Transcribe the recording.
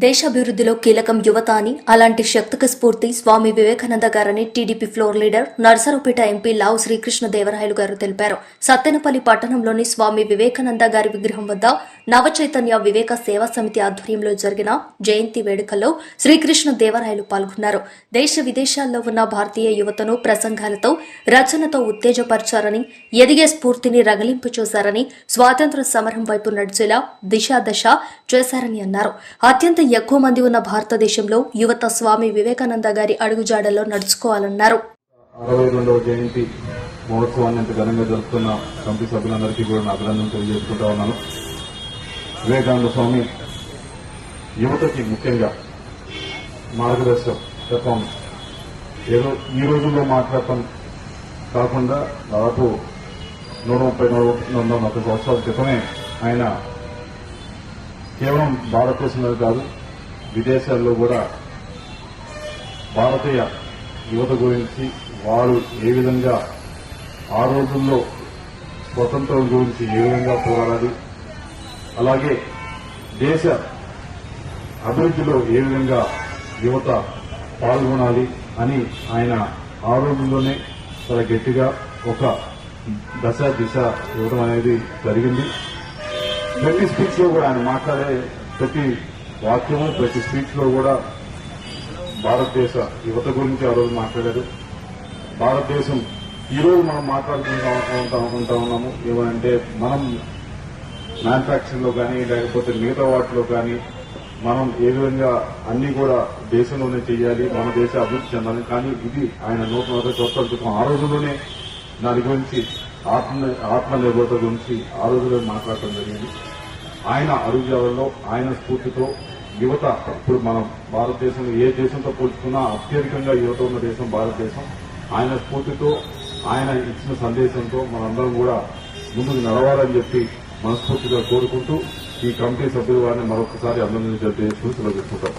దేశాభివృద్ధిలో కీలకం యువత అని, అలాంటి శక్తికి స్ఫూర్తి స్వామి వివేకానంద గారని TDP floor leader Narasaraopet MP Lavu Srikrishnadevarayalu గారు తెలిపారు. సత్తెనపల్లి పట్టణంలోని స్వామి వివేకానంద గారి విగ్రహం వద్ద నవచైతన్య వివేక సేవా సమితి ఆధ్వర్యంలో జరిగిన జయంతి వేడుకల్లో శ్రీకృష్ణదేవరాయలు పాల్గొన్నారు. దేశ విదేశాల్లో ఉన్న భారతీయ యువతను ప్రసంగాలతో, రచనతో ఉత్తేజపరిచారని, ఎదిగే స్ఫూర్తిని రగిలింపు చేశారని, స్వాతంత్ర సమరం వైపు నడిచేలా దిశాదశ చేశారని అన్నారు. అత్యంత ఎక్కువ మంది ఉన్న భారతదేశంలో యువత స్వామి వివేకానంద గారి అడుగుజాడల్లో నడుచుకోవాలన్నారు. 62వ జయంతి మహోత్సవాన్ని ఎంత ఘనంగా జరుపుతున్న కమిటీ సభ్యులందరికీ కూడా నా అభినందనలు తెలియజేసుకుంటా ఉన్నాను. వివేకానంద స్వామి యువతకి ముఖ్యంగా మార్గదర్శకత్వం ఏదో ఈ రోజుల్లో మాట్లాడటం కాకుండా దాదాపు 130-140 సంవత్సరాల క్రితమే ఆయన కేవలం భారతదేశంలో కాదు, విదేశాల్లో కూడా భారతీయ యువత గురించి వారు ఏ విధంగా ఆ రోజుల్లో స్వతంత్రం గురించి ఏ విధంగా పోరాడాలి, అలాగే దేశ అభివృద్ధిలో ఏ విధంగా యువత పాల్గొనాలి అని ఆయన ఆ రోజుల్లోనే చాలా గట్టిగా ఒక దిశ ఇవ్వడం అనేది జరిగింది. ప్రతి స్పీచ్ లో కూడా ఆయన మాట్లాడే ప్రతి వాక్యము, ప్రతి స్పీచ్ లో కూడా భారతదేశ యువత గురించి ఆ రోజు మాట్లాడారు. భారతదేశం ఈ రోజు మనం మాట్లాడుకుంటా ఉన్నాము ఏమంటే, మనం మ్యానుఫ్యాక్చరింగ్ లో కానీ లేకపోతే మిగతా వాటిలో కానీ మనం ఏ విధంగా అన్ని కూడా దేశంలోనే చేయాలి, మన దేశ అభివృద్ధి చెందాలి. కానీ ఇది ఆయన 140 సంవత్సరాల క్రితం ఆ రోజుల్లోనే దాని గురించి ఆత్మనిర్భరత గురించి ఆ రోజుల్లో మాట్లాడటం జరిగింది. ఆయన అడుగుజాడల్లో, ఆయన స్ఫూర్తితో యువత ఇప్పుడు మనం భారతదేశంలో ఏ దేశంతో పోల్చుకున్నా అత్యధికంగా యువత ఉన్న దేశం భారతదేశం. ఆయన స్ఫూర్తితో, ఆయన ఇచ్చిన సందేశంతో మనందరం కూడా ముందుకు నడవాలని చెప్పి మనస్ఫూర్తిగా కోరుకుంటూ ఈ కమిటీ సభ్యుల వారిని మరొకసారి అభినందనలు తెలియజేసుకుంటూ సెలవు తీసుకుంటాం.